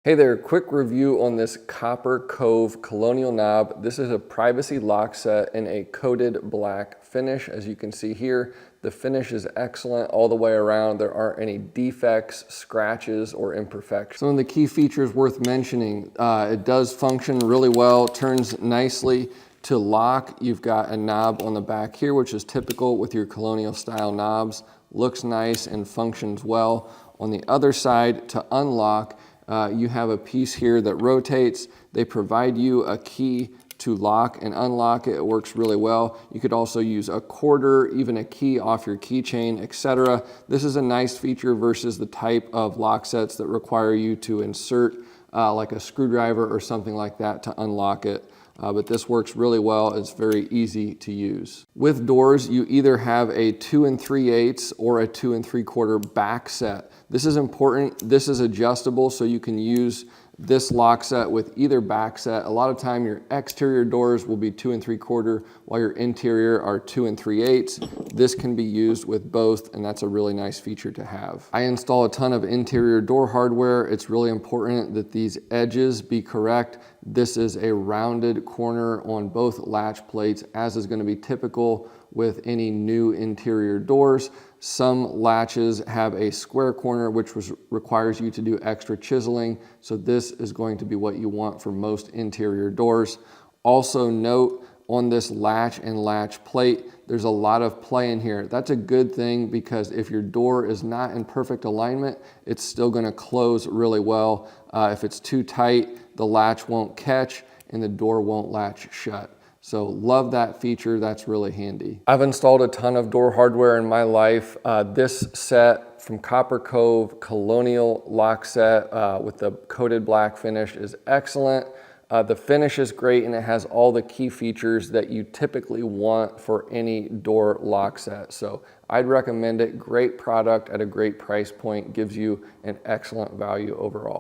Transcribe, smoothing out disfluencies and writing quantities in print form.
Hey there, quick review on this Copper Cove Colonial Knob. This is a privacy lock set in a coated black finish. As you can see here, the finish is excellent all the way around. There aren't any defects, scratches, or imperfections. Some of the key features worth mentioning, it does function really well, turns nicely to lock. You've got a knob on the back here, which is typical with your colonial style knobs. Looks nice and functions well. On the other side, to unlock, you have a piece here that rotates. They provide you a key to lock and unlock it. It works really well. You could also use a quarter, even a key off your keychain, etc. This is a nice feature versus the type of lock sets that require you to insert like a screwdriver or something like that to unlock it. But this works really well. It's very easy to use. With doors, you either have a 2 3/8 or a 2 3/4 back set. This is important. This is adjustable, so you can use this lock set with either back set. A lot of time your exterior doors will be 2 3/4 while your interior are 2 3/8. This can be used with both, and that's a really nice feature to have. I install a ton of interior door hardware. It's really important that these edges be correct. This is a rounded corner on both latch plates, as is going to be typical with any new interior doors. Some latches have a square corner, which requires you to do extra chiseling. So this is going to be what you want for most interior doors. Also note on this latch and latch plate, there's a lot of play in here. That's a good thing because if your door is not in perfect alignment, it's still going to close really well. If it's too tight, the latch won't catch and the door won't latch shut. So love that feature, that's really handy. I've installed a ton of door hardware in my life. This set from Copper Cove Colonial lock set with the coated black finish is excellent. The finish is great and it has all the key features that you typically want for any door lock set. So I'd recommend it. Great product at a great price point, gives you an excellent value overall.